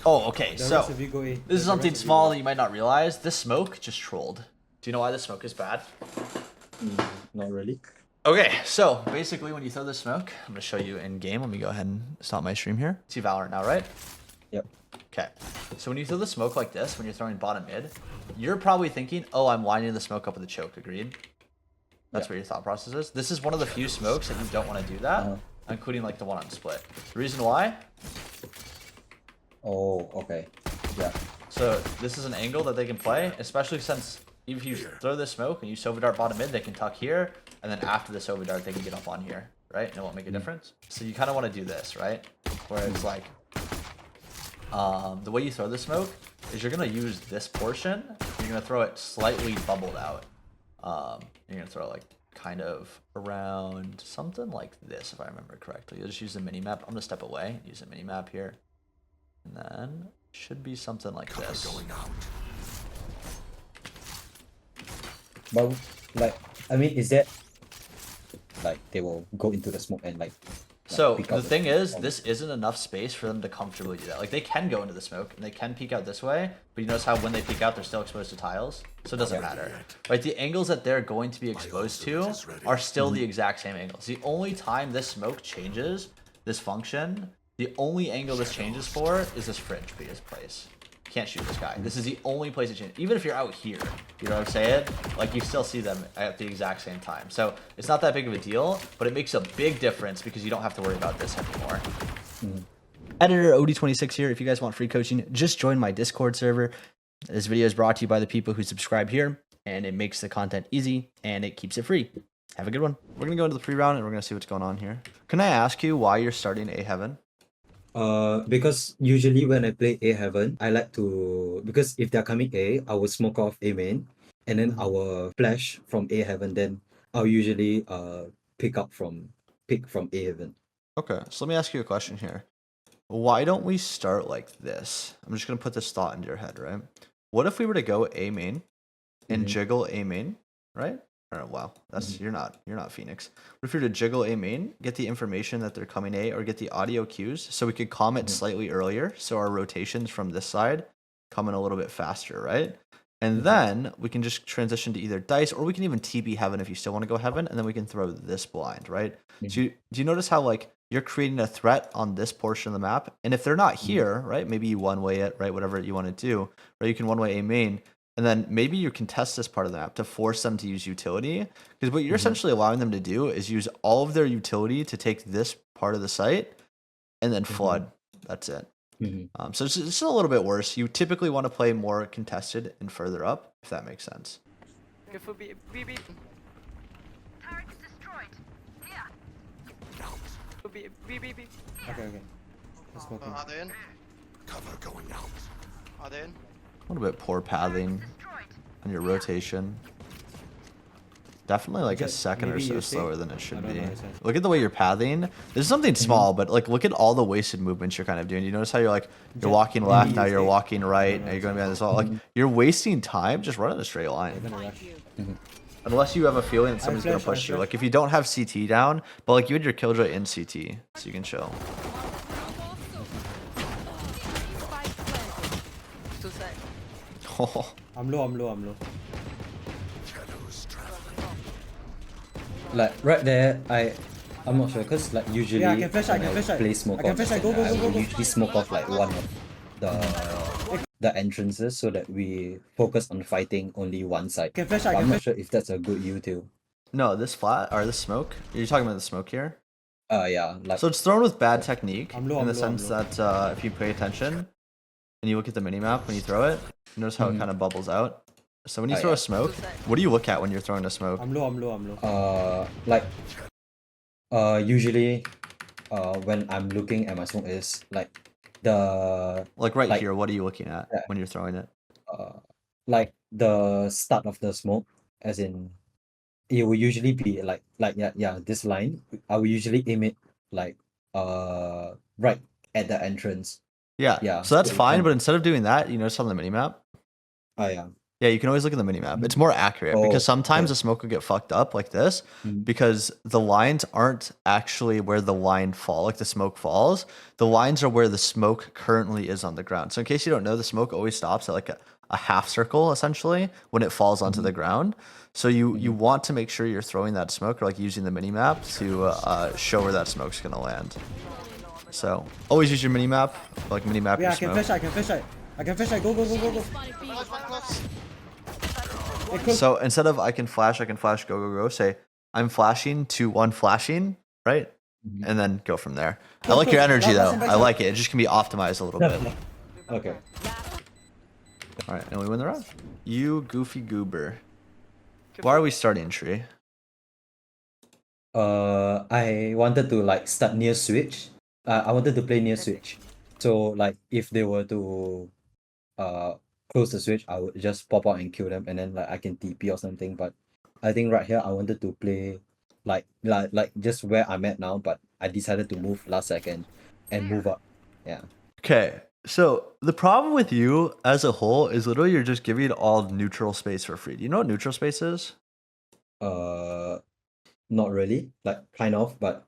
Oh, okay. The So rest of you go A. this is something small that you might not realize. This smoke just trolled. Do you know why this smoke is bad? Not really. Okay, so basically when you throw this smoke, I'm gonna show you in game. Let me go ahead and stop my stream here. See Valorant now, right? Yep. Okay. So when you throw the smoke like this, when you're throwing bottom mid, you're probably thinking, oh, I'm winding the smoke up with a choke. Agreed? That's what your thought process is. This is one of the few smokes that you don't want to do that, including like the one on split. The reason why? Oh, okay. Yeah. So this is an angle that they can play, especially since if you throw this smoke and you Sova Dart bottom mid, they can tuck here, and then after the Sova Dart, they can get up on here, right? And it won't make a difference. So you kind of want to do this, right? Where it's like, the way you throw the smoke is you're going to use this portion, you're going to throw it slightly bubbled out. You're going to throw it like kind of around something like this, if I remember correctly. You'll just use the Minimap. I'm going to step away, use the Minimap here. And then should be something like this. But like, I mean, is that like they will go into the smoke and like? So pick the up thing is, this isn't enough space for them to comfortably do that. Like they can go into the smoke and they can peek out this way, but you notice how when they peek out, they're still exposed to tiles. So it doesn't matter, right? The angles that they're going to be exposed to are still the exact same angles. The only time this smoke changes this function, the only angle this changes for is this fringe place. Can't shoot this guy. This is the only place it changes. Even if you're out here, you know what I'm saying? Like you still see them at the exact same time. So it's not that big of a deal, but it makes a big difference because you don't have to worry about this anymore. Editor OD26 here. If you guys want free coaching, just join my Discord server. This video is brought to you by the people who subscribe here, and it makes the content easy and it keeps it free. Have a good one. We're gonna go into the pre-round and we're gonna see what's going on here. Can I ask you why you're starting A Heaven? Because usually when I play A Heaven, I like to, because if they're coming A, I will smoke off A main, and then I will flash from A Heaven. Then I'll usually pick from A Heaven. Okay, so let me ask you a question here. Why don't we start like this? I'm just gonna put this thought into your head, right? What if we were to go A main and jiggle A main, right? Oh, wow, that's you're not Phoenix. What if you're to jiggle A main, get the information that they're coming A, or get the audio cues, so we could comment slightly earlier, so our rotations from this side come in a little bit faster, right? And then we can just transition to either dice, or we can even TB Heaven if you still want to go Heaven, and then we can throw this blind, right? So do you notice how like you're creating a threat on this portion of the map, and if they're not here, right? Maybe you one way it, right? Whatever you want to do, or you can one way A main. And then maybe you contest this part of the map to force them to use utility. Because what you're essentially allowing them to do is use all of their utility to take this part of the site and then flood. That's it. So it's a little bit worse. You typically want to play more contested and further up, if that makes sense. Careful, B. Turret destroyed. Here. B. Okay. Let's go. Are they in? Cover going out. Are they in? A little bit poor pathing on your rotation. Definitely like a second or so slower than it should be. Look at the way you're pathing. This is something small, but like look at all the wasted movements you're kind of doing. You notice how you're like you're walking left, now you're walking right, now you're going behind this wall. Like you're wasting time just running a straight line. Unless you have a feeling that somebody's gonna push you. Like if you don't have CT down, but like you had your killjoy in CT, so you can chill. Oh. I'm low. Like right there, I'm not sure because like usually Yeah, I can flash, I can when flash. play smoke I can off, flash, go. I will usually smoke off like one of the entrances so that we focus on fighting only one side. Can flash, But I'm not sure if that's a good util. No, this flat or this smoke. You're talking about the smoke here. Yeah, like So it's thrown with bad technique I'm low, in the I'm low, sense I'm that if you pay attention and you look at the minimap when you throw it, you notice how it kind of bubbles out. So when you throw a smoke, what do you look at when you're throwing a smoke? I'm low. usually when I'm looking at my smoke is like the Like right here, what are you looking at when you're throwing it? like the start of the smoke, as in it will usually be like this line. I will usually aim it like right at the entrance. Yeah. Yeah. So that's fine, but instead of doing that, you notice on the minimap, Yeah. Yeah, you can always look at the minimap. It's more accurate Oh, because sometimes okay. the smoke will get fucked up like this Mm. because the lines aren't actually where the line fall, like the smoke falls. The lines are where the smoke currently is on the ground. So in case you don't know, the smoke always stops at like a half circle essentially when it falls onto the ground. So you want to make sure you're throwing that smoke or like using the minimap to show where that smoke's gonna land. So always use your minimap, like minimap Yeah, your I can smoke. flash. I can flash. I can flash. Go, go, go, go, go. Hey, close. So instead of I can flash, go, go, go, say I'm flashing to one flashing, right? And then go from there. I Close, like your close. energy though. Backside, I like it. It just can be optimized a little bit. Okay. All right, and we win the round. You goofy goober. Why are we starting tree? I wanted to like start near switch. I wanted to play near switch. So like if they were to close the switch, I would just pop out and kill them, and then like I can TP or something. But I think right here I wanted to play like just where I'm at now, but I decided to move last second and move up. Yeah. Okay, so the problem with you as a whole is literally you're just giving all neutral space for free. Do you know what neutral space is? Not really. Like kind of, but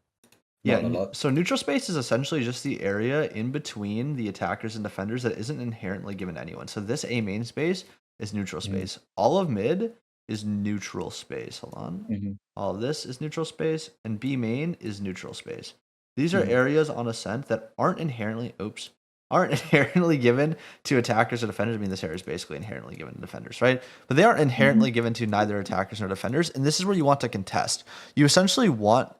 Yeah, not a lot. so neutral space is essentially just the area in between the attackers and defenders that isn't inherently given to anyone. So this A main space is neutral space. All of mid is neutral space. Hold on. Mm-hmm. All of this is neutral space, and B main is neutral space. These are areas on Ascent that aren't inherently given to attackers or defenders. I mean, this area is basically inherently given to defenders, right? But they aren't inherently given to neither attackers nor defenders, and this is where you want to contest. You essentially want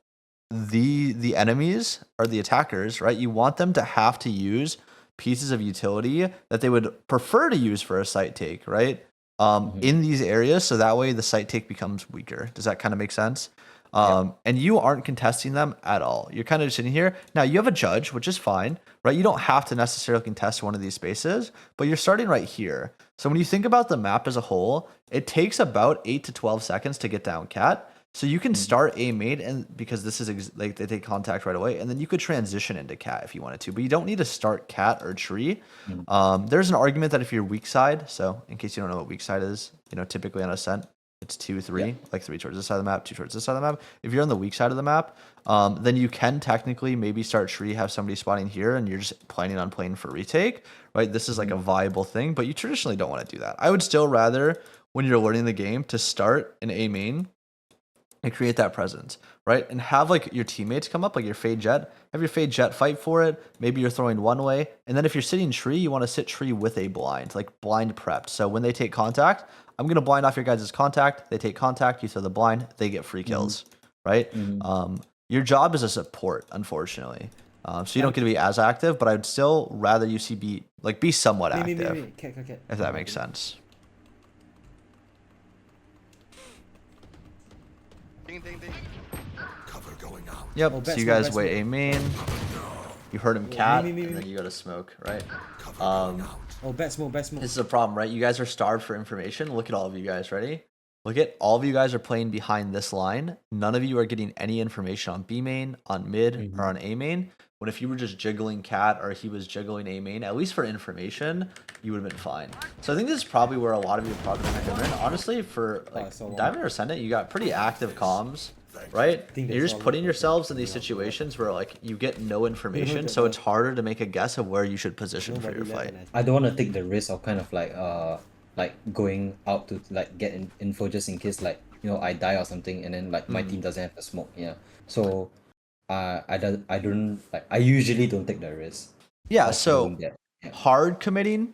the enemies or the attackers, right? You want them to have to use pieces of utility that they would prefer to use for a site take, right? In these areas, so that way the site take becomes weaker. Does that kind of make sense? And you aren't contesting them at all. You're kind of just sitting here. Now you have a judge, which is fine, right? You don't have to necessarily contest one of these spaces, but you're starting right here. So when you think about the map as a whole, it takes about 8 to 12 seconds to get down cat. So you can start A main, and because this is like they take contact right away, and then you could transition into cat if you wanted to, but you don't need to start cat or tree. There's an argument that if you're weak side, so in case you don't know what weak side is, typically on Ascent, it's 2, 3, like 3 towards this side of the map, 2 towards this side of the map. If you're on the weak side of the map, then you can technically maybe start tree, have somebody spotting here, and you're just planning on playing for retake, right? This is like a viable thing, but you traditionally don't want to do that. I would still rather, when you're learning the game, to start an A main and create that presence, right? And have like your teammates come up, like your Fade Jet, have your Fade Jet fight for it. Maybe you're throwing one way. And then if you're sitting tree, you want to sit tree with a blind, like blind prepped. So when they take contact, I'm going to blind off your guys' contact. They take contact, you throw the blind, they get free kills, right? Your job is a support, unfortunately. So you don't get to be as active, but I'd still rather you be somewhat active, if that makes sense. Ding, ding, ding. Cover going out. Yep. Oh, So bet you smoke, guys bet wait smoke. A main. You heard him cat, me. and then you go to smoke, right? Cover going out. Oh, bet smoke, bet smoke. This is a problem, right? You guys are starved for information. Look at all of you guys. Ready? Look at all of you guys are playing behind this line. None of you are getting any information on B main, on mid, or on A main. When if you were just jiggling cat or he was jiggling A main, at least for information, you would have been fine. So I think this is probably where a lot of you are probably going to come in. Honestly, for like Diamond or Ascendant, you got pretty active comms, right? You're just putting yourselves in these situations where like you get no information, so it's harder to make a guess of where you should position for your fight. I don't want to take the risk of kind of like going out to like get info just in case like I die or something, and then like my team doesn't have the smoke. Yeah. So I don't like, I usually don't take the risk. Yeah, of so doing that. Yeah. hard committing,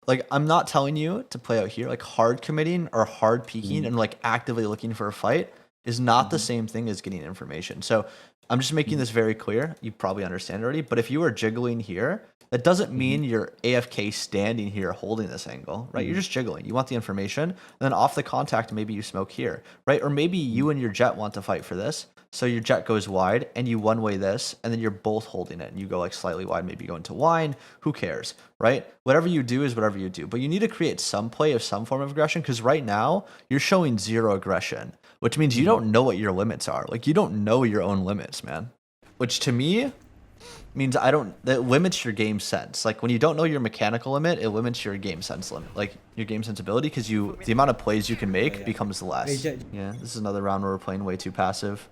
like I'm not telling you to play out here, like hard committing or hard peeking and like actively looking for a fight is not the same thing as getting information. So I'm just making this very clear. You probably understand already, but if you are jiggling here, that doesn't mean you're AFK standing here holding this angle, right? You're just jiggling. You want the information, and then off the contact, maybe you smoke here, right? Or maybe you and your jet want to fight for this. So your jet goes wide and you one way this, and then you're both holding it and you go like slightly wide, maybe go into wine. Who cares, right? Whatever you do is whatever you do. But you need to create some play of some form of aggression, because right now you're showing zero aggression, which means you don't know what your limits are. Like you don't know your own limits, man. Which to me means that limits your game sense. Like when you don't know your mechanical limit, it limits your game sense limit, like your game sensibility, because the amount of plays you can make becomes less. Yeah, this is another round where we're playing way too passive.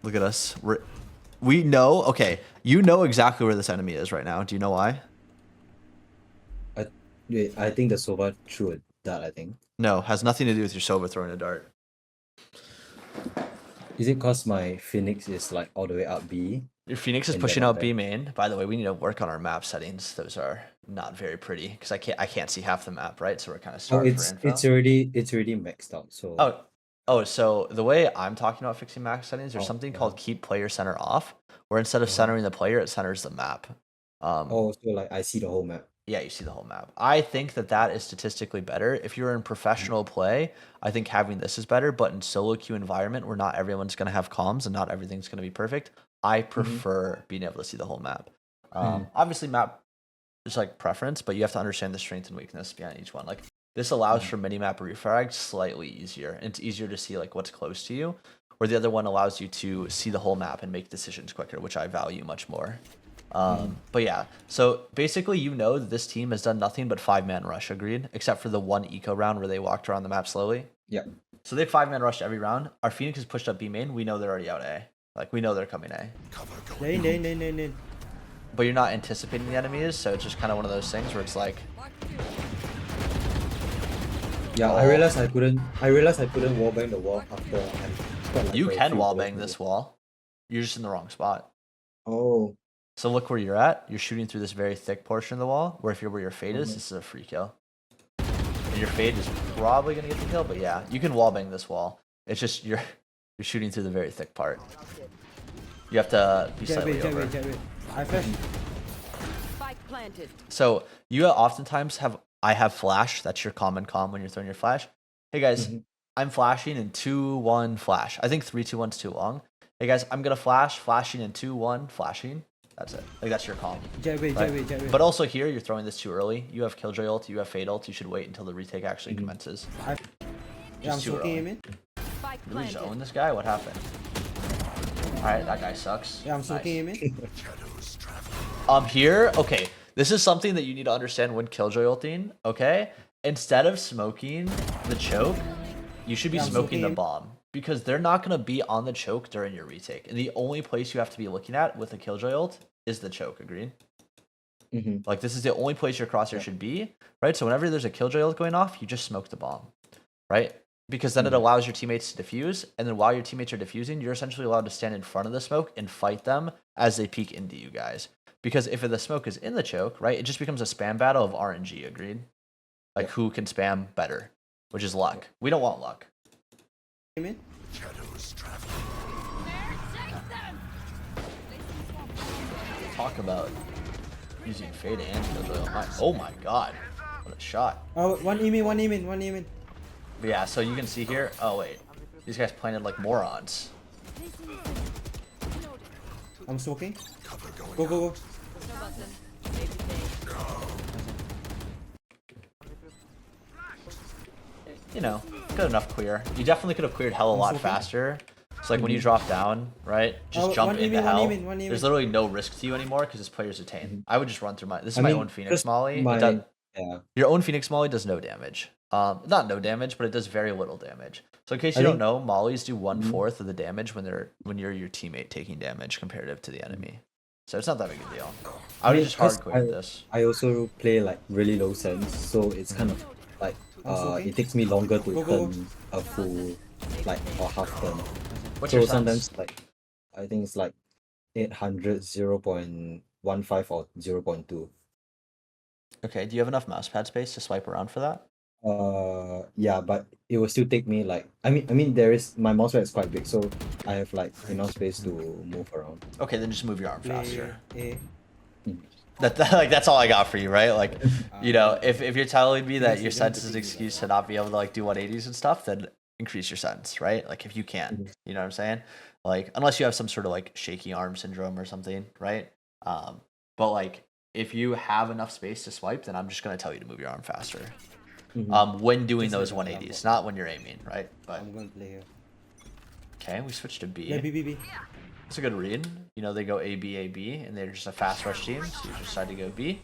Look at us. We know. Okay, you know exactly where this enemy is right now. Do you know why? I think the Sova threw a dart, I think. No, has nothing to do with your Sova throwing a dart. Is it cause my Phoenix is like all the way up B? Your Phoenix is And pushing then out I- B main. By the way, we need to work on our map settings. Those are not very pretty because I can't see half the map, right? So we're kind of Oh, starved for info. it's already maxed out. So So the way I'm talking about fixing max settings, there's something called keep player center off, where instead of centering the player, it centers the map. so like I see the whole map. Yeah, you see the whole map. I think that is statistically better. If you're in professional play, I think having this is better. But in solo queue environment, where not everyone's going to have comms and not everything's going to be perfect, I prefer being able to see the whole map. Obviously, map is like preference, but you have to understand the strength and weakness behind each one. Like this allows for minimap refrag slightly easier, and it's easier to see like what's close to you. Where the other one allows you to see the whole map and make decisions quicker, which I value much more. But yeah, so basically you know that this team has done nothing but 5-man rush, agreed? Except for the one eco round where they walked around the map slowly. Yeah. So they 5-man rushed every round. Our Phoenix has pushed up B main. We know they're already out A. Like, we know they're coming A. In. But you're not anticipating the enemies, so it's just kind of one of those things where it's like... Yeah, I realized I couldn't wallbang the wall after I spent, like, You very can few wallbang bullets. this wall. You're just in the wrong spot. Oh. So look where you're at. You're shooting through this very thick portion of the wall, where if you're where your fade is, this is a free kill. And your fade is probably gonna get the kill, but yeah, you can wallbang this wall. It's just you're shooting through the very thick part. You have to be slightly over. I flash. Spike planted. So you oftentimes I have flash. That's your common comm when you're throwing your flash. Hey guys, I'm flashing in 2-1 flash. I think 3-2-1 is too long. Hey guys, I'm gonna flashing in 2-1 flashing. That's it. Like that's your comp. Jet right? wait. But also here, you're throwing this too early. You have Killjoy ult, you have Fade ult. You should wait until the retake actually commences. Yeah, I'm too soaking early. him in. Spike Did we just planted. own this guy? What happened? Alright, that guy sucks. Yeah, I'm soaking Nice. him in. Here, okay. This is something that you need to understand when Killjoy ulting, okay? Instead of smoking the choke, you should be I'm smoking the smoking. bomb. Because they're not going to be on the choke during your retake. And the only place you have to be looking at with a Killjoy ult is the choke, agreed? Like, this is the only place your crosshair should be, right? So whenever there's a Killjoy ult going off, you just smoke the bomb, right? Because then it allows your teammates to defuse, and then while your teammates are defusing, you're essentially allowed to stand in front of the smoke and fight them as they peek into you guys. Because if the smoke is in the choke, right, it just becomes a spam battle of RNG, agreed? Like, who can spam better, which is luck. We don't want luck. Him in. Talk about using Fade and Killjoy. Oh my god. What a shot. Oh, one aim in. But yeah, so you can see here. Oh wait. These guys planted like morons. I'm smoking. Go. You know, good enough clear. You definitely could have cleared hell a lot okay. faster. So like when you drop down, right? Just Oh, jump one into aim in, hell. one aim in. There's literally no risk to you anymore because this player's retained. I would just run through this is I my mean, own Phoenix just Molly. yeah. Your own Phoenix Molly does no damage. Not no damage, but it does very little damage. So in case you don't know, Mollies do 1/4 of the damage when you're your teammate taking damage comparative to the enemy. So it's not that big a deal. I would just hard clear this. I also play like really low sense, so it's kind of like okay. it takes me longer to Go. turn a full like or half turn. What's So your sometimes sense? like I think it's like 800 0.15 or 0.2. Okay, do you have enough mousepad space to swipe around for that? Yeah, but it will still take me like I mean there is my mouse pad is quite big, so I have like enough space to move around. Okay, then just move your arm faster. A. Like that's all I got for you, right? Like, you know, if you're telling me that your sense is an excuse to not be able to like do 180s and stuff, then increase your sense, right? Like if you can, you know what I'm saying? Like unless you have some sort of like shaky arm syndrome or something, right? But like if you have enough space to swipe, then I'm just gonna tell you to move your arm faster. When doing those 180s, not when you're aiming, right? But I'm going to play here. okay, we switched to B. Yeah, B. It's a good read. You know, they go A, B, A, B, and they're just a fast rush team, so you just decide to go B.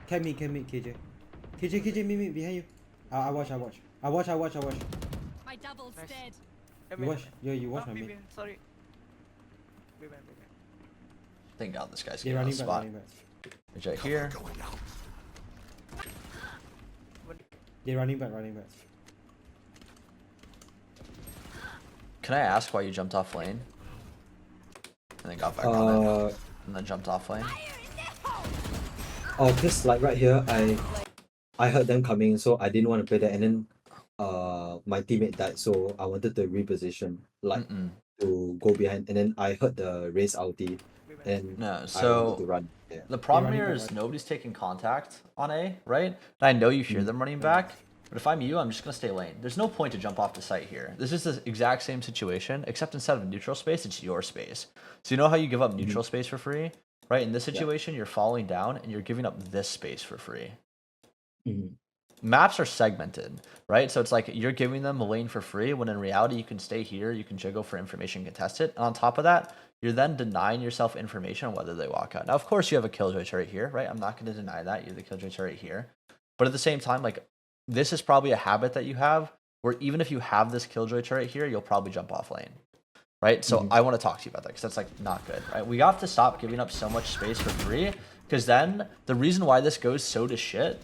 Can me, KJ. KJ, me, behind you. I watch. My double's dead. You watch, you watch my mid. Sorry. Thank God this guy's They're getting on the running back, spot. running back. It's right here. Going out. They're running back. Can I ask why you jumped off lane? And then got back on it. And then jumped off lane? Oh, cause like right here, I heard them coming, so I didn't want to play that, and then my teammate died, so I wanted to reposition, like to go behind, and then I heard the race ulti, and No, I wanted to so run. Yeah. the problem running here back, is right? nobody's taking contact on A, right? And I know you hear them running back, but if I'm you, I'm just gonna stay lane. There's no point to jump off the site here. This is the exact same situation, except instead of neutral space, it's your space. So you know how you give up neutral space for free, right? In this situation, you're falling down and you're giving up this space for free. Mhm. Maps are segmented, right? So it's like you're giving them a lane for free when in reality you can stay here, you can jiggle for information contested. And on top of that, you're then denying yourself information on whether they walk out. Now, of course, you have a killjoy turret here, right? I'm not going to deny that. You have the killjoy turret here. But at the same time, like, this is probably a habit that you have where even if you have this killjoy turret here, you'll probably jump off lane, right? So I want to talk to you about that because that's like not good, right? We have to stop giving up so much space for free because then the reason why this goes so to shit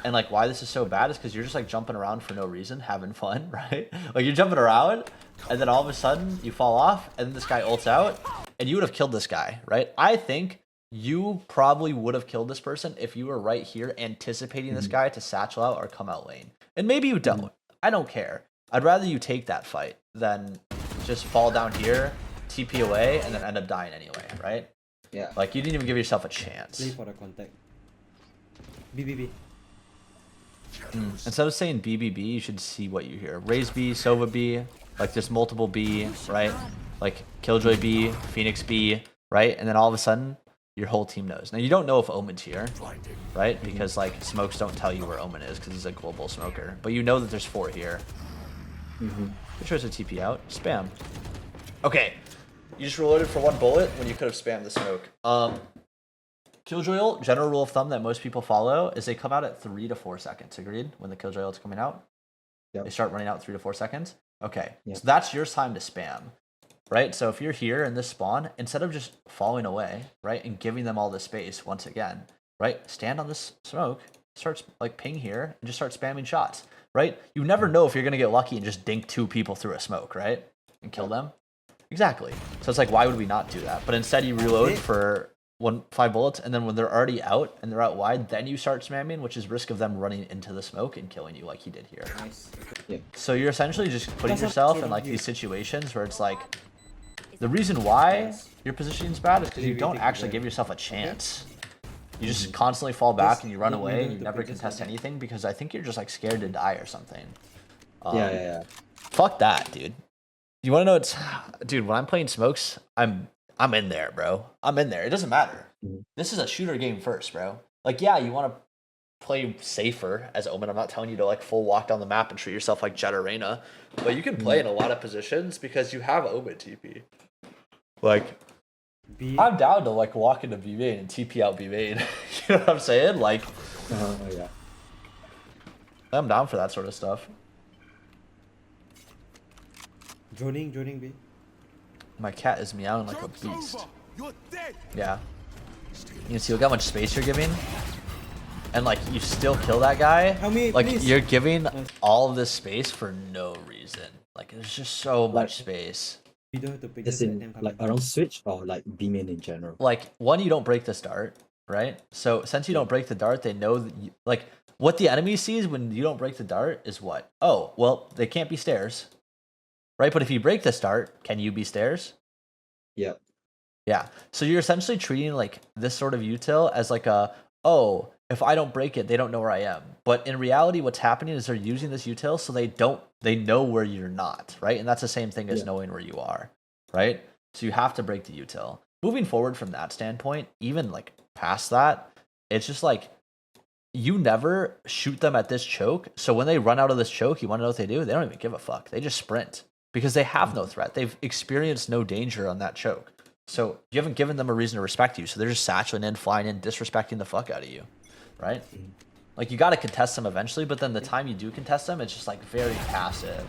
and like why this is so bad is because you're just like jumping around for no reason, having fun, right? Like you're jumping around and then all of a sudden you fall off and then this guy ults out and you would have killed this guy, right? I think you probably would have killed this person if you were right here anticipating this guy to satchel out or come out lane. And maybe you don't. I don't care. I'd rather you take that fight than just fall down here, TP away, and then end up dying anyway, right? Yeah. Like you didn't even give yourself a Play chance. for the contact. B. Instead of saying BBB, you should see what you hear. Raise B, Sova B, like there's multiple B, right? Like Killjoy B, Phoenix B, right? And then all of a sudden, your whole team knows. Now you don't know if Omen's here, right? Because like smokes don't tell you where Omen is because he's a global smoker. But you know that there's 4 here. Good choice to TP out. Spam. Okay. You just reloaded for 1 bullet when you could have spammed the smoke. Killjoy ult, general rule of thumb that most people follow is they come out at 3 to 4 seconds. Agreed? When the Killjoy ult's coming out? Yep. They start running out 3 to 4 seconds? Okay. Yep. So that's your time to spam. Right? So if you're here in this spawn, instead of just falling away, right, and giving them all this space once again, right, stand on this smoke, start like ping here, and just start spamming shots, right? You never know if you're going to get lucky and just dink 2 people through a smoke, right? And kill them. Exactly. So it's like, why would we not do that? But instead you reload for 5 bullets, and then when they're already out and they're out wide, then you start spamming, which is risk of them running into the smoke and killing you like he did here. Nice. So you're essentially just putting That's not yourself sort in of like you. these situations where it's like, the reason why your positioning's bad is because you don't actually give yourself a chance. You just constantly fall back and you run away and you never contest anything because I think you're just like scared to die or something. Yeah. Fuck that, dude. You want to know it's, dude, when I'm playing smokes, I'm in there, bro. I'm in there. It doesn't matter. This is a shooter game first, bro. Like, yeah, you want to play safer as Omen. I'm not telling you to like full walk down the map and treat yourself like Jet Arena, but you can play in a lot of positions because you have Omen TP. Like, B. I'm down to like walk into B main and TP out B main. You know what I'm saying? Like, Yeah. I'm down for that sort of stuff. Joining B. My cat is meowing like a beast. You're dead. Yeah. You can see look how much space you're giving. And like you still kill that guy. Help me, like please. you're giving all of this space for no reason. Like there's just so much space. We don't have to pick As this in like around Switch or like B main in general. Like one, you don't break this dart, right? So since you don't break the dart, they know that you, like what the enemy sees when you don't break the dart is what? Oh, well, they can't be stairs. Right? But if you break this dart, can you be stairs? Yep. Yeah. So you're essentially treating like this sort of util as like a, oh, if I don't break it, they don't know where I am. But in reality, what's happening is they're using this util so they know where you're not, right? And that's the same thing as knowing where you are, right? So you have to break the util. Moving forward from that standpoint, even like past that, it's just like you never shoot them at this choke. So when they run out of this choke, you want to know what they do? They don't even give a fuck. They just sprint. because they have no threat. They've experienced no danger on that choke. So you haven't given them a reason to respect you. So they're just satchelating in, flying in, disrespecting the fuck out of you, right? Like, you got to contest them eventually, but then the time you do contest them, it's just like very passive.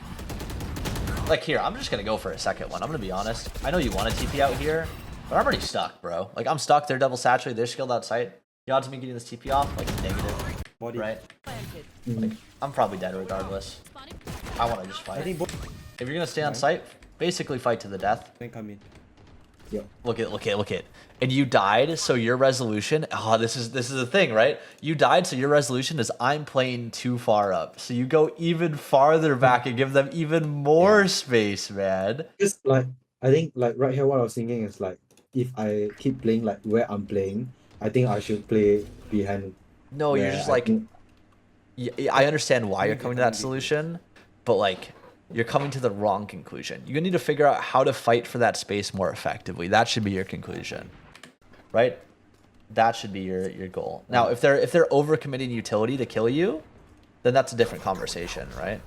Like, here, I'm just going to go for a second one. I'm going to be honest. I know you want to TP out here, but I'm already stuck, bro. Like, I'm stuck. They're double saturated. They're skilled outside. The odds of me getting this TP off, like, negative. Body. Right? Planted. Like, I'm probably dead regardless. I want to just I fight. think both If you're going to stay on site, basically fight to the death. can come in. Yeah. Look at. And you died, so your resolution, this is the thing, right? You died, so your resolution is I'm playing too far up. So you go even farther back and give them even more space, man. Because like I think like right here what I was thinking is like if I keep playing like where I'm playing, I think I should play behind. No, you're where just I like, think- I understand why you're Okay, coming to that come on, solution, but like, you're coming to the wrong conclusion. You need to figure out how to fight for that space more effectively. That should be your conclusion, right? That should be your goal. Now, if they're overcommitting utility to kill you, then that's a different conversation, right?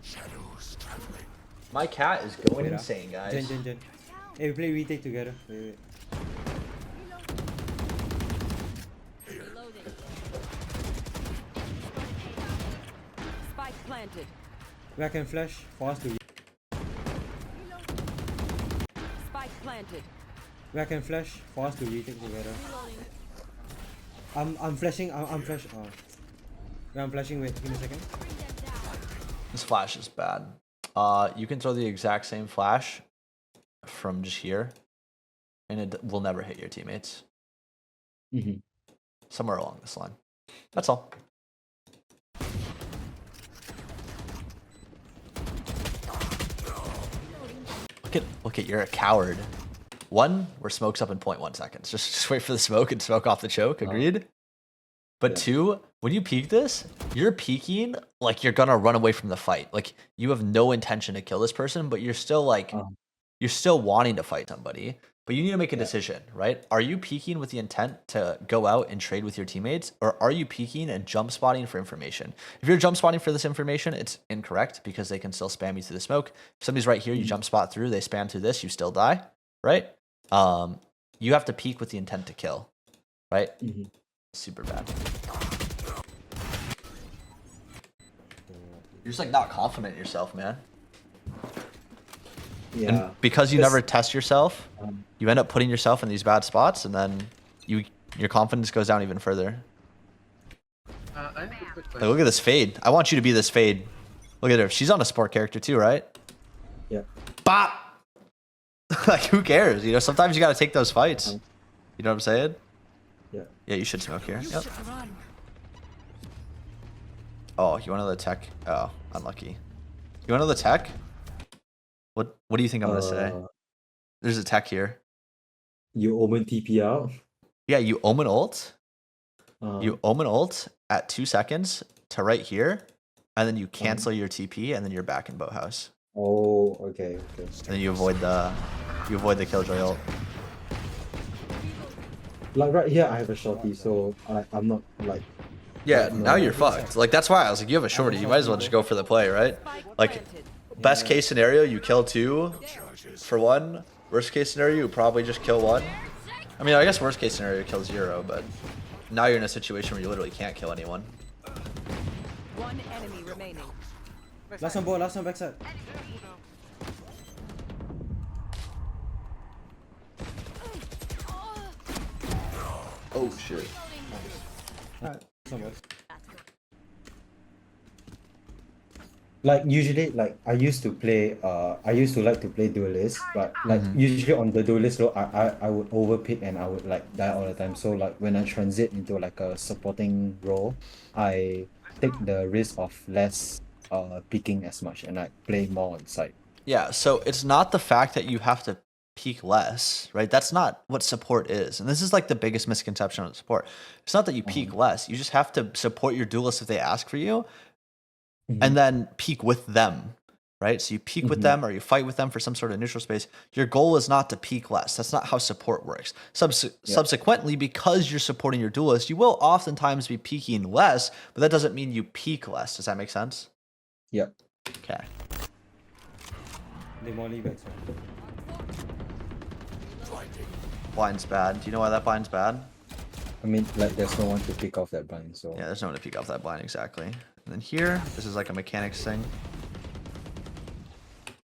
Shadows traveling. My cat is going Wait, insane, guys. Jen. Hey, we play retake together. Wait. Reloading. Spike planted. Where I can flash for us to. Spike planted. Where I can flash for us to retake together. Reloading. I'm flashing. I'm flash. Oh. Where I'm flashing. Wait, give me a second. This flash is bad. You can throw the exact same flash from just here, and it will never hit your teammates. Mhm. Somewhere along this line. That's all. Look at, you're a coward. One, where smoke's up in 0.1 seconds. Just wait for the smoke and smoke off the choke. Agreed? But Yeah. two, when you peek this, you're peeking like you're gonna run away from the fight. Like, you have no intention to kill this person, but you're still like, you're still wanting to fight somebody. But you need to make a decision, right? Are you peeking with the intent to go out and trade with your teammates, or are you peeking and jump spotting for information? If you're jump spotting for this information, it's incorrect because they can still spam you through the smoke. If somebody's right here, you jump spot through, they spam through this, you still die, right? You have to peek with the intent to kill, right? Super bad. You're just like not confident in yourself, man. Yeah. And because you Because- never test yourself, you end up putting yourself in these bad spots, and then your confidence goes down even further. I have a quick Like, question. look at this fade. I want you to be this fade. Look at her. She's on a sport character too, right? Yeah. Bop! Like, who cares? You know, sometimes you gotta take those fights. You know what I'm saying? Yeah. Yeah, you should smoke here. Yep. Oh, you want another tech? Oh, unlucky. You want another tech? What do you think I'm gonna say? There's a tech here. You omen TP out. Yeah, you omen ult. Uh, You omen ult at 2 seconds to right here, and then you cancel your TP, and then you're back in boathouse. Oh, okay. And then you avoid the killjoy ult. Like right here, I have a shorty, so I'm not like. Yeah, No. now you're fucked. Like, that's why I was like, you have a shorty. You might as well just go for the play, right? Spike Like, planted. best case scenario, you kill 2 for 1. Worst case scenario, you probably just kill 1. I mean, I guess worst case scenario, you kill 0, but now you're in a situation where you literally can't kill anyone. One enemy remaining. Last one ball. Last one backside. Oh, shit. Last one ball. Like usually, like I used to like to play duelist, but like usually on the duelist role, I would overpick and I would like die all the time. So like when I transit into like a supporting role, I take the risk of less picking as much and I play more on site. Yeah, so it's not the fact that you have to peak less, right? That's not what support is. And this is like the biggest misconception of support. It's not that you peak less. You just have to support your duelists if they ask for you, and then peak with them, right? So you peak with them or you fight with them for some sort of neutral space. Your goal is not to peak less. That's not how support works. Subsequently, because you're supporting your duelist, you will oftentimes be peaking less, but that doesn't mean you peak less. Does that make sense? Yep. Okay. They molly back side. Blind's bad. Do you know why that blind's bad? I mean, like, there's no one to pick off that blind, so. Yeah, there's no one to peek off that blind exactly. And then here, this is like a mechanics thing.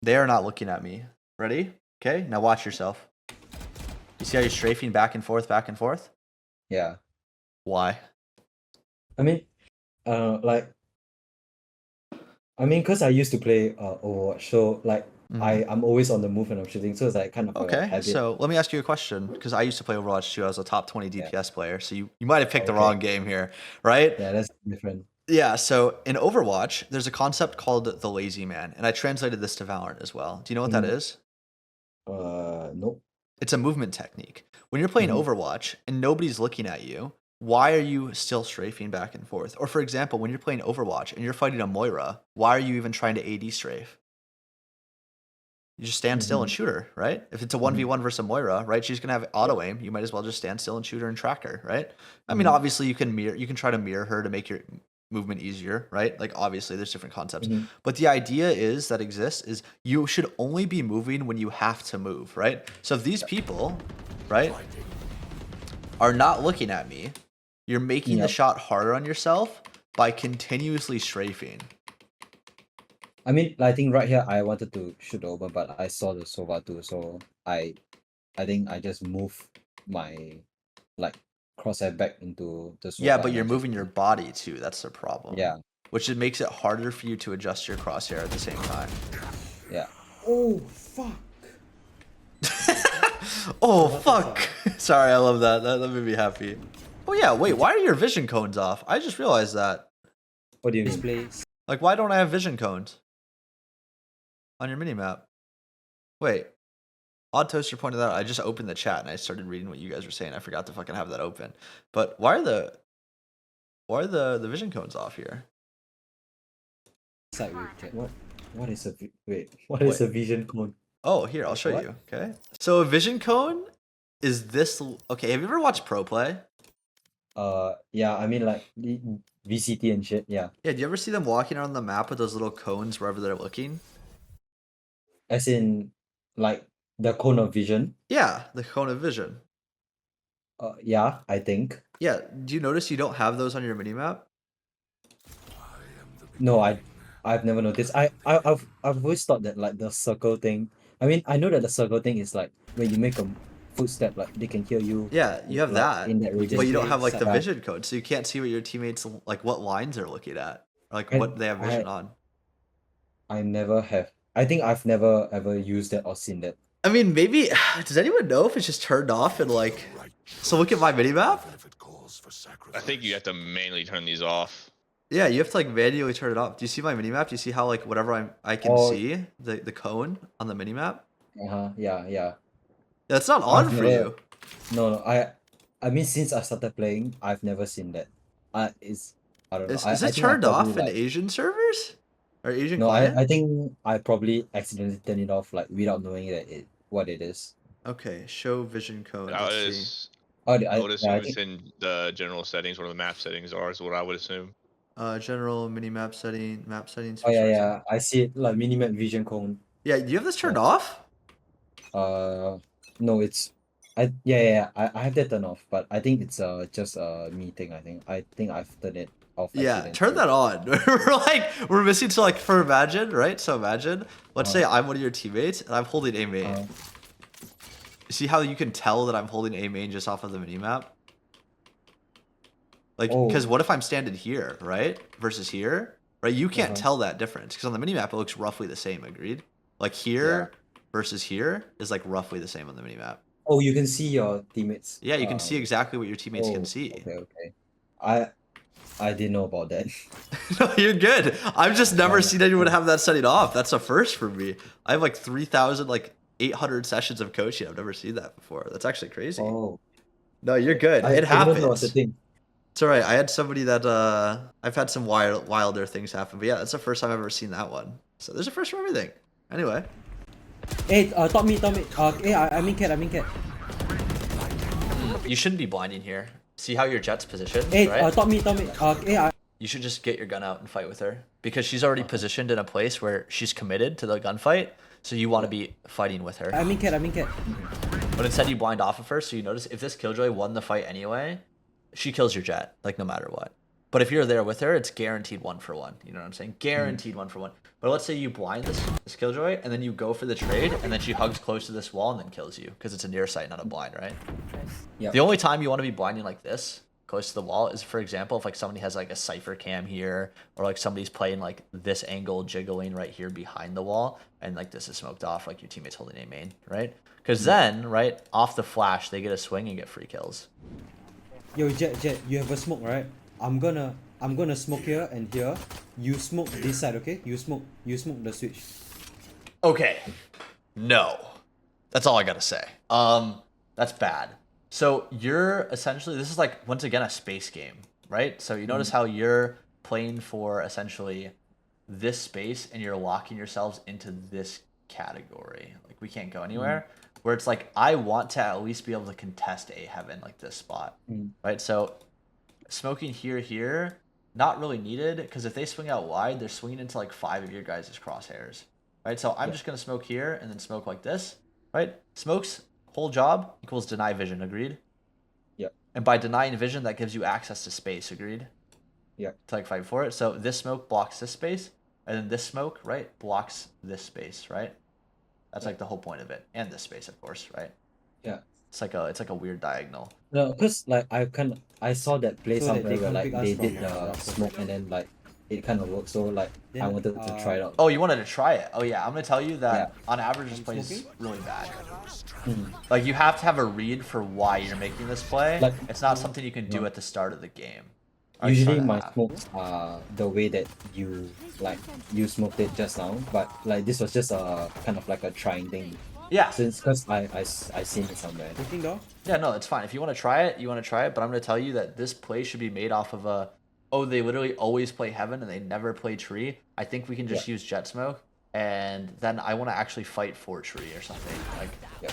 They are not looking at me. Ready? Okay, now watch yourself. You see how you're strafing back and forth, back and forth? Yeah. Why? I mean, like, because I used to play Overwatch, so like I'm always on the move when I'm shooting, so it's like kind of a Okay, habit. so let me ask you a question, because I used to play Overwatch too. I was a top 20 DPS player, so you might have picked the Okay. wrong game here, right? Yeah, that's different. Yeah, so in Overwatch, there's a concept called the lazy man, and I translated this to Valorant as well. Do you know what that is? Nope. It's a movement technique. When you're playing Overwatch and nobody's looking at you, why are you still strafing back and forth? Or for example, when you're playing Overwatch and you're fighting a Moira, why are you even trying to AD strafe? You just stand still and shoot her, right? If it's a 1v1 versus a Moira, right? She's gonna have auto aim. You might as well just stand still and shoot her and track her, right? I mean, obviously you can try to mirror her to make your movement easier, right? Like obviously there's different concepts. But the idea is that exists is you should only be moving when you have to move, right? So if these people, right, are not looking at me, you're making the shot harder on yourself by continuously strafing. I mean, I think right here I wanted to shoot over, but I saw the Sova too, so I think I just move my like crosshair back into the Sova. Yeah, but and you're I moving your body too. That's the problem. Yeah. Which it makes it harder for you to adjust your crosshair at the same time. Yeah. Oh fuck. Oh fuck! Sorry, I love that. That made me happy. Oh yeah, wait. Why are your vision cones off? I just realized that. What do you mean? Display. Like, why don't I have vision cones on your minimap? Wait. Odd Toaster pointed that out. I just opened the chat and I started reading what you guys were saying. I forgot to fucking have that open. But why are the vision cones off here? Side view chat. What is a what is a vision cone? Oh, here, I'll show What? you. Okay. So a vision cone is this. Okay, have you ever watched Pro Play? Yeah, I mean like VCT and shit. Yeah. Yeah, do you ever see them walking around the map with those little cones wherever they're looking? As in, like the cone of vision. Yeah, the cone of vision. Yeah, I think. Yeah, do you notice you don't have those on your minimap? No, I've never noticed. I've always thought that like the circle thing. I mean, I know that the circle thing is like when you make a footstep, like they can hear you. Yeah, you have like, that, in that region. but you don't have like the Yeah. vision code, so you can't see what your teammates like, what lines they're looking at, or like what they have vision on. I never have. I think I've never ever used that or seen that. I mean, maybe does anyone know if it's just turned off and like? So look at my minimap. If it calls for I sacrifice. think you have to manually turn these off. Yeah, you have to like manually turn it off. Do you see my minimap? Do you see how like whatever I can Oh. see the cone on the minimap? Yeah. That's not on I've for never- you. No. I mean, since I started playing, I've never seen that. I don't know. Is I it think I turned probably, off in like- Asian servers or Asian No, client? I think I probably accidentally turned it off like without knowing that what it is. Okay, show vision code. I would, Let's see. Oh, I would assume I it's think, in the general settings, where the map settings are, is what I would assume. General minimap setting, map settings. oh resources. yeah. I see it like minimap vision cone. Yeah, do you have this turned Yeah. off? No, it's I have that turned off, but I think it's just a me thing. I think I've turned it off. Yeah, accidentally. turn that on. we're missing. So like for imagine, right? So imagine, let's say I'm one of your teammates and I'm holding A main. Uh, See how you can tell that I'm holding A main just off of the minimap? Like, Oh. because what if I'm standing here, right? Versus here, right? You can't Uh-huh. tell that difference because on the minimap it looks roughly the same. Agreed. Like here versus here is like roughly the same on the minimap. Oh, you can see your teammates. Yeah, you can see exactly what your teammates can see. Okay. I didn't know about that. No, you're good. I've just never seen anyone have that setting off. That's a first for me. I have like 3,000, like 800 sessions of coaching. I've never seen that before. That's actually crazy. Oh, No, you're good. I It didn't know happens. that was a thing. It's all right. I had somebody that I've had some wilder things happen, but yeah, that's the first time I've ever seen that one. So there's a first for everything. Anyway, Hey, top me. Hey, I'm in cat. you shouldn't be blinding here. See how your jet's positioned, Hey, right? top me. Hey, you should just get your gun out and fight with her because she's already positioned in a place where she's committed to the gunfight. So you want to be fighting with her. I'm in cat. But instead you blind off of her, so you notice if this Killjoy won the fight anyway, she kills your Jet, like no matter what. But if you're there with her, it's guaranteed 1-for-1. You know what I'm saying? Guaranteed 1-for-1. But let's say you blind this Killjoy, and then you go for the trade, and then she hugs close to this wall and then kills you, because it's a near sight, not a blind, right? Yeah. The only time you want to be blinding like this, close to the wall, is, for example, if like somebody has like a Cypher cam here, or like somebody's playing like this angle jiggling right here behind the wall, and like this is smoked off, like your teammate's holding a main, right? Because then, right, off the flash, they get a swing and get free kills. Yo, Jet, you have a smoke, right? I'm gonna smoke here and here. You smoke this side, okay? You smoke the switch. Okay. No. That's all I gotta say. That's bad. So you're essentially, this is like, once again, a space game, right? So you notice how you're playing for essentially this space and you're locking yourselves into this category. Like we can't go anywhere. Where it's like, I want to at least be able to contest A heaven, like this spot, right? So smoking here, not really needed, because if they swing out wide, they're swinging into like 5 of your guys' crosshairs, right? So I'm just going to smoke here and then smoke like this, right? Smokes, whole job equals deny vision, agreed? Yep. And by denying vision, that gives you access to space, agreed? Yep. To like fight for it. So this smoke blocks this space, and then this smoke, right, blocks this space, right? That's like the whole point of it, and this space, of course, right? Yeah. It's like a weird diagonal. No, because like I saw that play So that somewhere they where can't like pick us they from did the the smoke and then like it kind of worked. So like I Then, wanted to try it out. Oh, you wanted to try it? Oh yeah, I'm gonna tell you that Yeah. on average this play is Smoking? really bad. Mm. Like you have to have a read for why you're making this play. Like- It's not something you can do No. at the start of the game. Or Usually start of my half. smokes are the way that you smoked it just now, but like this was just a kind of like a trying thing. Yeah, Since because I seen it somewhere. Looking door. yeah, no, it's fine. If you want to try it, you want to try it. But I'm gonna tell you that this play should be made off of a, oh, they literally always play heaven and they never play tree. I think we can just use jet smoke, and then I want to actually fight for tree or something. Like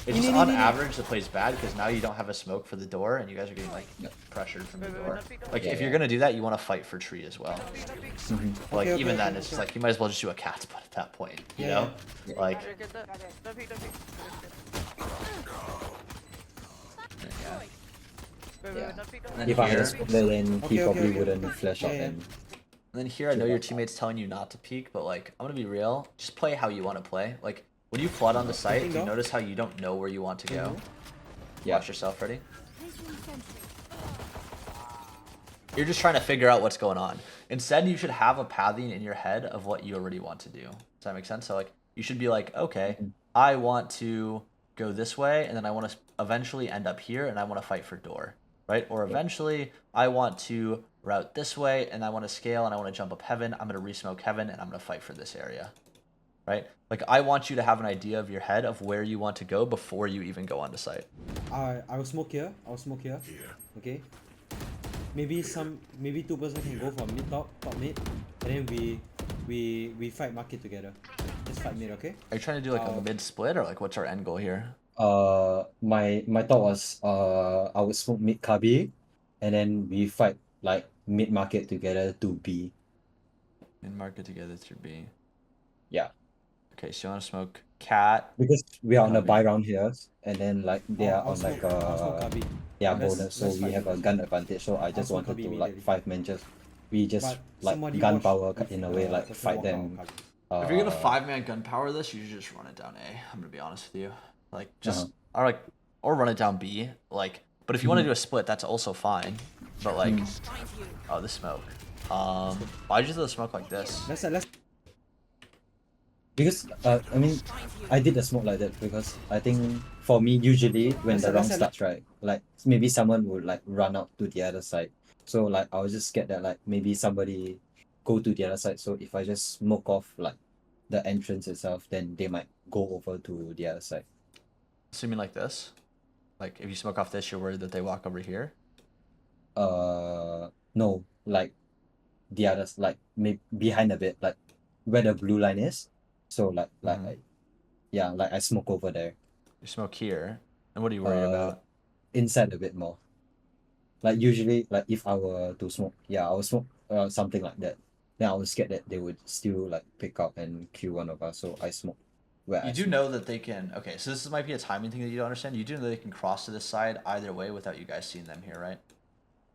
it's just on average the play's bad because now you don't have a smoke for the door and you guys are getting like pressured from the door. Like if you're gonna do that, you want to fight for tree as well. Like Okay, even okay, then, okay, it's just okay. like you might as well just do a cat spot at that point. You Yeah, know, like and then If I had here- a smoke there, then he Okay, probably okay. wouldn't flash out Yeah, yeah. and And then here, I know your teammate's telling you not to peek, but like, I'm gonna be real. Just play how you want to play. Like, when you flood on the site, you go. notice how you don't know where you want to go. Yeah. Watch yourself, ready? You're just trying to figure out what's going on. Instead, you should have a pathing in your head of what you already want to do. Does that make sense? So like, you should be like, okay, I want to go this way, and then I want to eventually end up here, and I want to fight for door, right? Or eventually, I want to route this way, and I want to scale, and I want to jump up heaven. I'm going to resmoke heaven, and I'm going to fight for this area, right? Like, I want you to have an idea of your head of where you want to go before you even go onto site. I will smoke here. Okay. Maybe two person can go for mid top mid, and then we fight market together. Just fight mid, okay? Are you trying to do like a mid split, or like what's our end goal here? my thought was I would smoke mid Kabi and then we fight like mid market together to B. And mark it together through B. Yeah. Okay, so you want to smoke cat. Because we are on a Kabi. buy round here and then like they are I'll on like I'll smoke a Kabi. yeah Let's- bonus, so let's we fight have a first. gun advantage. So I just smoke wanted Kabi to like immediately. 5 men just we just But like somebody gun watch power with, in a way like person fight walk them. out Kabi. If you're gonna 5-man gun power this, you should just run it down A. I'm gonna be honest with you. Like just or run it down B. Like, but if you want to do a split, that's also fine. But like, oh, the smoke. Why'd you do the smoke like this? Let's Because I mean I did the smoke like that because I think for me usually when the round starts, right, like maybe someone would like run out to the other side. So like I was just scared that like maybe somebody go to the other side. So if I just smoke off like the entrance itself, then they might go over to the other side. So you mean like this? Like if you smoke off this, you're worried that they walk over here? No, like the others, like maybe behind a bit, like where the blue line is. So like yeah, like I smoke over there. You smoke here. And what are you worried about? Inside a bit more. Like usually, like if I were to smoke, yeah, I will smoke something like that. Then I was scared that they would still like pick up and kill one of us, so I smoked. Where You I do smoked. know that they can. Okay, so this might be a timing thing that you don't understand. You do know they can cross to this side either way without you guys seeing them here, right?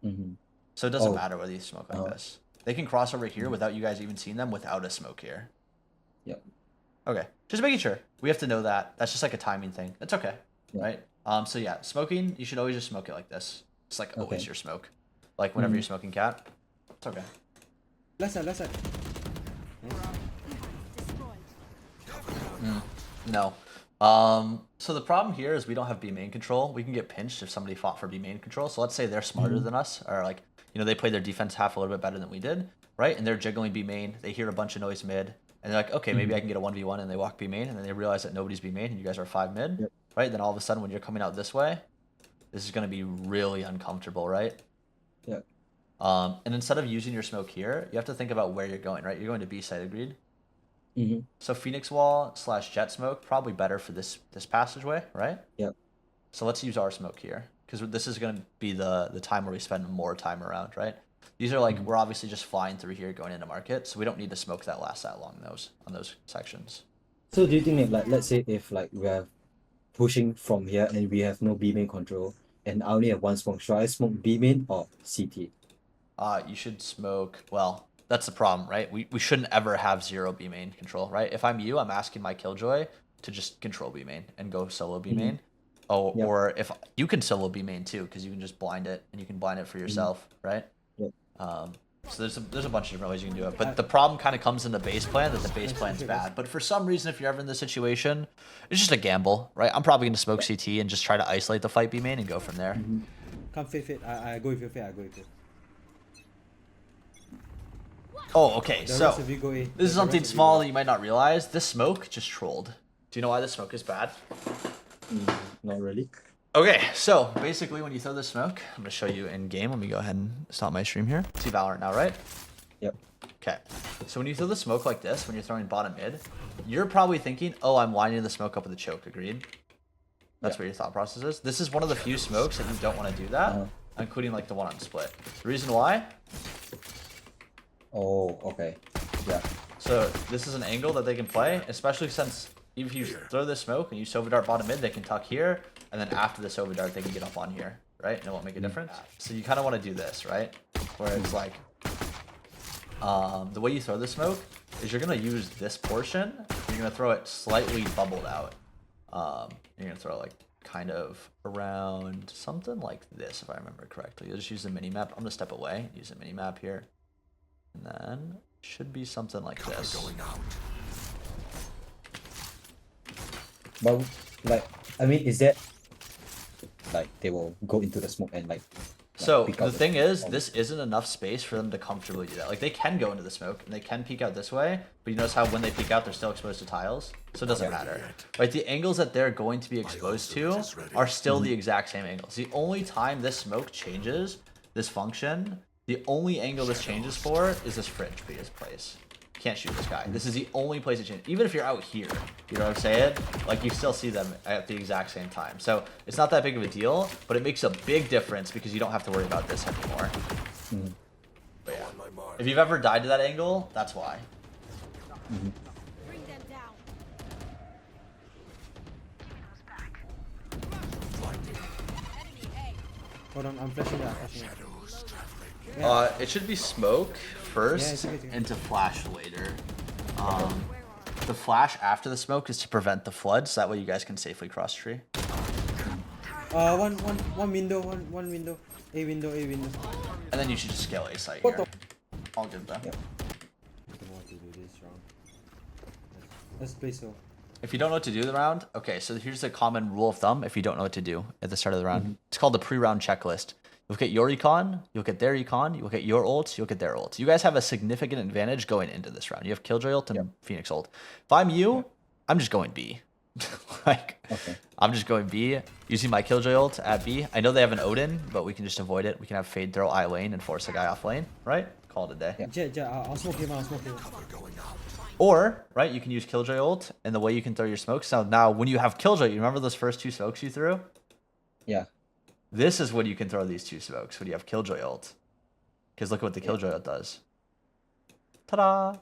Mm-hmm. So it doesn't Oh. matter whether you smoke like Uh-huh. this. They can cross over here without you guys even seeing them without a smoke here. Yep. Okay, just making sure. We have to know that. That's just like a timing thing. It's okay, Yeah. right? So yeah, smoking. You should always just smoke it like this. It's like always Okay. your smoke. Like whenever Mhm. you're smoking cat. It's okay. Left side, left side. No. So the problem here is we don't have B main control. We can get pinched if somebody fought for B main control. So let's say they're smarter than us, or like, you know, they played their defense half a little bit better than we did, right? And they're jiggling B main. They hear a bunch of noise mid, and they're like, okay, maybe I can get a 1v1, and they walk B main, and then they realize that nobody's B main, and you guys are 5 mid, Yep. right? Then all of a sudden, when you're coming out this way, this is going to be really uncomfortable, right? Yep. And instead of using your smoke here, you have to think about where you're going, right? You're going to B side, agreed? Mm-hmm. So Phoenix Wall / Jet Smoke, probably better for this passageway, right? Yep. So let's use our smoke here, because this is going to be the time where we spend more time around, right? These are like, we're obviously just flying through here going into market, so we don't need to smoke that last that long on those sections. So do you think that, like, let's say if like we are pushing from here and we have no B main control and I only have one smoke, should I smoke B main or CT? You should smoke, well, that's the problem, right? We shouldn't ever have 0 B main control, right? If I'm you, I'm asking my Killjoy to just control B main and go solo B main. Oh, Yep. or if you can solo B main too, because you can just blind it and you can blind it for yourself, right? Yep. So there's a bunch of different ways you can do it, but the problem kind of comes in the base plan that the base plan's bad. But for some reason, if you're ever in this situation, it's just a gamble, right? I'm probably gonna smoke CT and just try to isolate the fight B main and go from there. Come fit. I go with you, fit. I go with you. Oh, okay. The So rest of you go A. this is The rest something of you small go that you might not realize. This smoke just trolled. Do you know why this smoke is bad? Not really. Okay, so basically when you throw this smoke, I'm gonna show you in game. Let me go ahead and stop my stream here. See Valorant now, right? Yep. Okay. So when you throw the smoke like this, when you're throwing bottom mid, you're probably thinking, oh, I'm winding the smoke up with a choke, agreed? That's what your thought process is. This is one of the few smokes that you don't want to do that, including like the one on split. The reason why? Oh, okay. Yeah. So this is an angle that they can play, especially since if you throw this smoke and you Sova Dart bottom mid, they can tuck here, and then after the Sova Dart, they can get up on here, right? And it won't make a difference. So you kind of want to do this, right? Where it's like, the way you throw the smoke is you're going to use this portion, you're going to throw it slightly bubbled out. You're going to throw it like kind of around something like this, if I remember correctly. You'll just use the Minimap. I'm going to step away, use the Minimap here. And then should be something like this. Going out. But like, I mean, is that like they will go into the smoke and like? So pick the out thing is, this isn't enough space for them to comfortably do that. Like they can go into the smoke and they can peek out this way, but you notice how when they peek out, they're still exposed to tiles. So it doesn't matter, right? The angles that they're going to be exposed to are still the exact same angles. The only time this smoke changes this function, the only angle this changes for is this fridge place. Can't shoot this guy. This is the only place it changes. Even if you're out here, you know what I'm saying? Like you still see them at the exact same time. So it's not that big of a deal, but it makes a big difference because you don't have to worry about this anymore. But yeah. On my mark. If you've ever died to that angle, that's why. Bring them down. Hold on, I'm flashing that. I'm flashing that. Shadows traveling. It should be smoke first it's okay. and to flash later. The flash after the smoke is to prevent the flood, so that way you guys can safely cross tree. One window, one window. A window. And then you should just scale A site What here. All good though. I don't want to do this wrong. Let's play so. If you don't know what to do the round, okay, so here's a common rule of thumb if you don't know what to do at the start of the round. It's called the pre-round checklist. You look at your econ, you look at their econ, you look at your ult, you look at their ult. You guys have a significant advantage going into this round. You have Killjoy ult and Phoenix ult. If I'm you, I'm just going B. Like, I'm just going B, using my Killjoy ult at B. I know they have an Odin, but we can just avoid it. We can have Fade throw I lane and force a guy off lane, right? Call it a day. Jet, I'll smoke him. Going out. Or, right, you can use Killjoy ult, and the way you can throw your smokes. So now, when you have Killjoy, you remember those first 2 smokes you threw? Yeah. This is when you can throw these 2 smokes, when you have Killjoy ult. Because look at what the Killjoy ult does. Ta-da!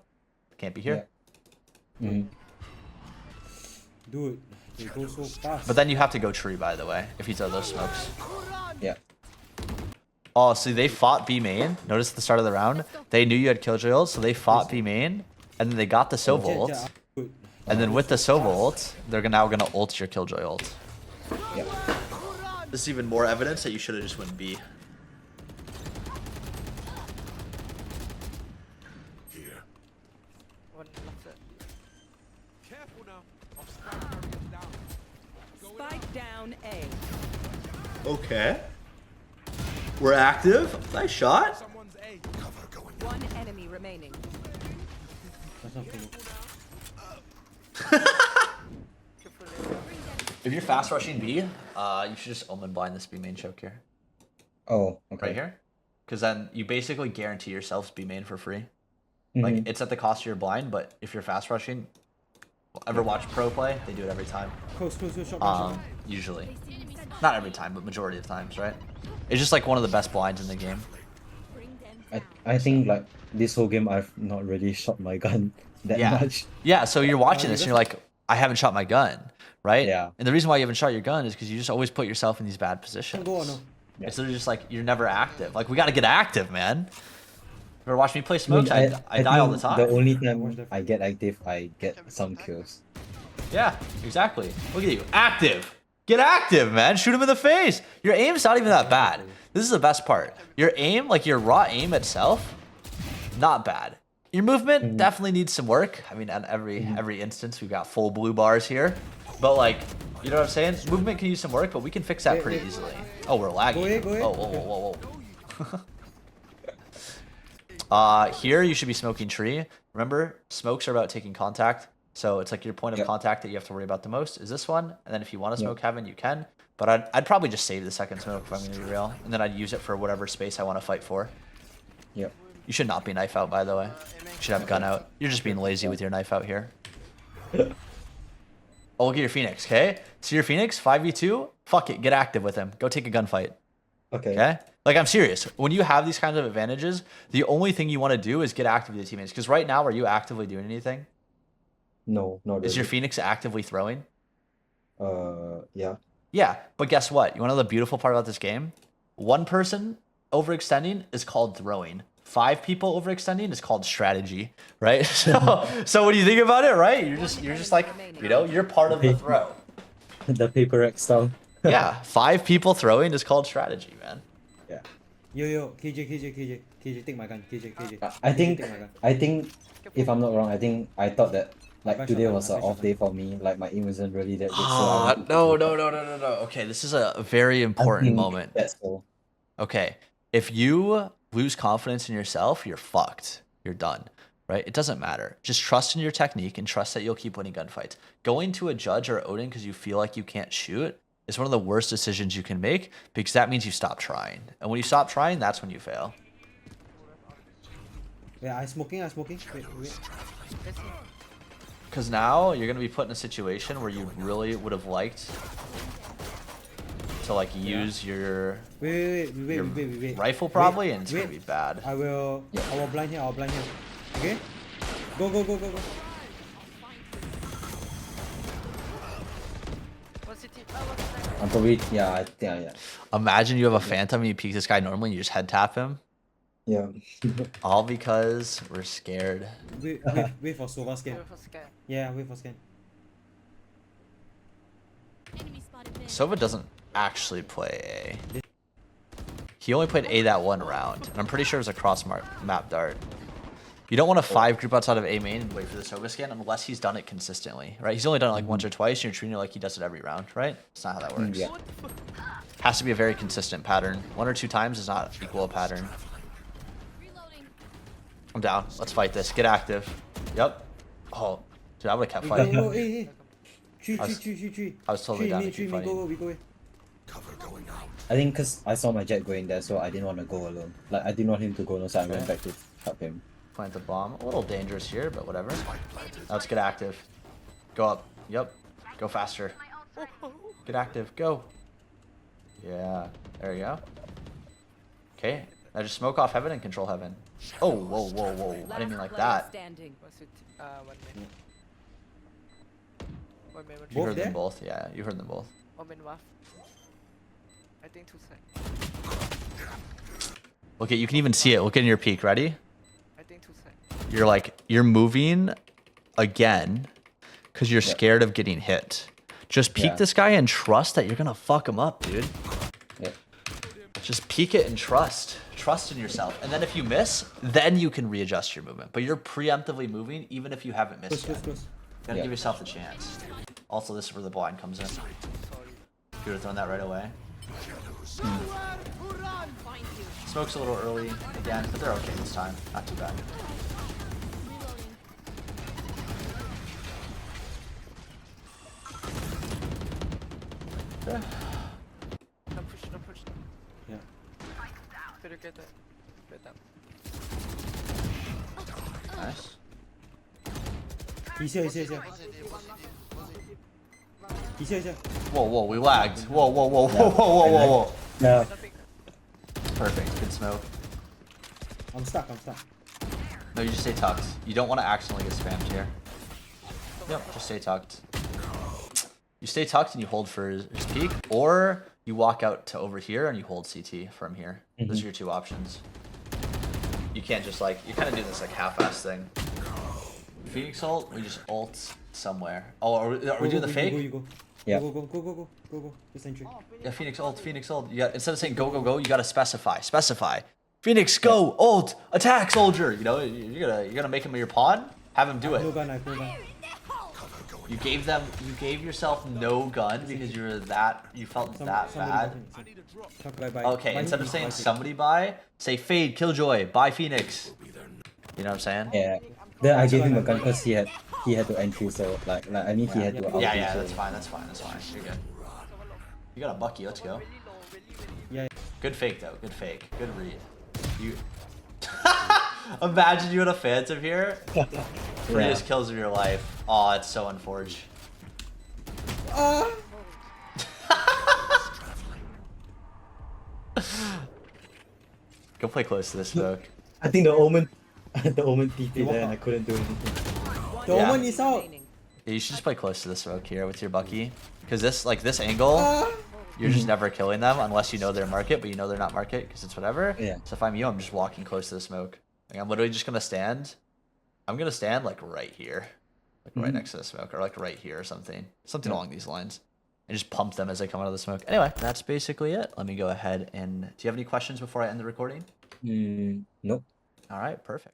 Can't be here. Yeah. Mm-hmm. Dude, they go so fast. But then you have to go tree, by the way, if you throw those smokes. Yeah. Oh, so they fought B main. Notice at the start of the round, they knew you had killjoy ult, so they fought B main, and then they got the Sova Jet, ult. dude. And then with the Sova ult, they're now gonna ult your killjoy ult. Yeah. This is even more evidence that you should have just went B. Here. One left it. Careful now. I'll spike barriers down. Spike down A. Okay. We're active. Nice shot. Someone's A. Cover going out. One enemy remaining. That's not funny. If you're fast rushing B, you should just omen blind this B main choke here. Oh, okay. Right here. Because then you basically guarantee yourselves B main for free. Mhm. Like, it's at the cost of your blind, but if you're fast rushing, ever watch pro play? They do it every time. Close, shot. Usually. Not every time, but majority of times, right? It's just like one of the best blinds in the game. Bring them down. I think like this whole game I've not really shot my gun that Yeah. much. Yeah, so you're watching this and you're like, I haven't shot my gun, right? Yeah. And the reason why you haven't shot your gun is because you just always put yourself in these bad positions. Go on, no. Yeah. It's literally just like, you're never active. Like, we got to get active, man. Ever watch me play smokes? I die all the think time. The only Watch time that. I get active, I get some kills. Yeah, exactly. Look at you. Active. Get active, man. Shoot him in the face. Your aim's not even that bad. This is the best part. Your aim, like your raw aim itself, not bad. Your movement definitely needs some work. I mean, at every instance, we've got full blue bars here. But like, you know what I'm saying? Movement can use some work, but we can fix that pretty easily. Oh, we're lagging. Go ahead. Oh, whoa, whoa, whoa. Here, you should be smoking tree. Remember, smokes are about taking contact. So it's like your point of Yep. contact that you have to worry about the most is this one. And then if you want to Yep. smoke heaven, you can. But I'd probably just save the second smoke if I'm going to be real. And then I'd use it for whatever space I want to fight for. Yep. You should not be knife out, by the way. You should have gun out. You're just being lazy with your knife out here. Oh, look at your Phoenix, okay? See your Phoenix, 5v2? Fuck it, get active with him. Go take a gunfight, Okay. okay? Like, I'm serious. When you have these kinds of advantages, the only thing you want to do is get active with your teammates. Because right now, are you actively doing anything? No, not really. Is your Phoenix actively throwing? Yeah. Yeah, but guess what? You want to know the beautiful part about this game? One person overextending is called throwing. 5 people overextending is called strategy, right? So when you think about it, right? You're just like, you know, you're part of the throw. The paper X style. Yeah, 5 people throwing is called strategy, man. Yeah. Yo, KJ, take my gun. KJ. I think Take my gun. if I'm not wrong, I thought that like Back today shot, was an back off shot. day for me. Like my aim wasn't really that good. Ah, no. Okay, this is a very important moment. That's all. Okay, if you lose confidence in yourself, you're fucked. You're done, right? It doesn't matter. Just trust in your technique and trust that you'll keep winning gunfights. Going to a judge or Odin because you feel like you can't shoot is one of the worst decisions you can make because that means you stop trying. And when you stop trying, that's when you fail. Yeah, I smoking. Wait. Because now you're going to be put in a situation where you really would have liked to like use your Wait. rifle probably, and it's wait. going to be bad. I will blind here. Okay? Go. One city. Oh, one city. I'm probably I think yeah. Imagine you have a phantom and you peek this guy normally and you just head tap him. Yeah. All because we're scared. Wait for Sova scan. Wait for scan. Yeah, wait for scan. Enemy spotted mid. Sova doesn't actually play A. He only played A that one round, and I'm pretty sure it was a cross map dart. You don't want to 5 group outside of A main and wait for the Sova scan unless he's done it consistently, right? He's only done it like once or twice, and you're treating it like he does it every round, right? That's not how that works. Yeah. Has to be a very consistent pattern. 1 or 2 times is not equal a pattern. Reloading. I'm down. Let's fight this. Get active. Yep. Oh, dude, I would have kept Go, fighting. hey. Three. I was totally down to keep Three, fighting. we go. Cover going out. I think because I saw my jet going there, so I didn't want to go alone. Like I didn't want him to go alone, so I went back to help him. Plant the bomb. A little dangerous here, but whatever. Spike planted. Now let's get active. Go up. Yep. Go faster. Get active. Go. Yeah. There you go. Okay. Now just smoke off heaven and control heaven. Oh, whoa, whoa, whoa. I didn't mean like that. Standing. One city. One main. One main. One You Both heard there? them both. Yeah, you heard them both. One main waff. I think 2 side. Okay, you can even see it. Look in your peak. Ready? I think 2 side. You're moving again because you're scared of getting hit. Just peek Yeah. this guy and trust that you're gonna fuck him up, dude. Yeah. Just peek it and trust. Trust in yourself. And then if you miss, then you can readjust your movement. But you're preemptively moving even if you haven't Close, missed close, yet. close. You gotta Yeah. give yourself the chance. Also, this is where the blind comes in. Sorry. You would have thrown that right away. Find you. Smoke's a little early again, but they're okay this time. Not too bad. Reloading. No push, no push. Yeah. Better get that. Get that. Nice. He's here, he's here, he's here. He's here, he's here. Whoa, whoa, we lagged. Whoa, whoa, whoa, whoa, whoa, whoa, whoa, whoa. No. Nothing. Perfect. Good smoke. I'm stuck, I'm stuck. No, you just stay tucked. You don't want to accidentally get spammed here. Yep, just stay tucked. You stay tucked and you hold for his peak, or you walk out to over here and you hold CT from here. Those are your two options. You can't just like, you kind of do this like half-ass thing. Phoenix ult, we just ult somewhere. Oh, are we doing the fake? Go, you go. Yeah. Go, go, go, go, go, go, go. Just entry. Yeah, Phoenix ult, Phoenix ult. You got, instead of saying go, go, go, you gotta specify. Specify. Phoenix, go, ult, attack, soldier. You know, you're gonna make him your pawn. Have him do No it. gun, I have no gun. You gave yourself no gun because you were that, you felt that Somebody bad. buy I need a drop. Phoenix. Chuck, buy, buy. Okay, Buy instead of Phoenix, saying buy Phoenix. somebody buy, say fade, killjoy, buy Phoenix. You know what I'm saying? Yeah. Then I gave him a gun because he had to entry, so like I mean he had to out. Yeah, yeah, so- that's fine, that's fine, that's fine. You're good. You got a Bucky, let's go. Really low, really, really. Yeah. Good fake though, good fake. Good read. You imagine you in a phantom here. Prettiest kills of your life. Aw, it's so unforged. Go play close to this smoke. I think the omen the omen TP You walk there and out. I couldn't do anything. The Yeah. woman is out. Remaining. Yeah, you should just play close to the smoke here with your Bucky. Because this, like this angle, you're just never killing them unless you know they're market, but you know they're not market because it's whatever. Yeah. So if I'm you, I'm just walking close to the smoke. Like I'm literally just gonna stand. I'm gonna stand like right here. Like right next to the smoke, or like right here or something. Something along these lines. And just pump them as they come out of the smoke. Anyway, that's basically it. Let me go ahead and do you have any questions before I end the recording? Nope. All right, perfect.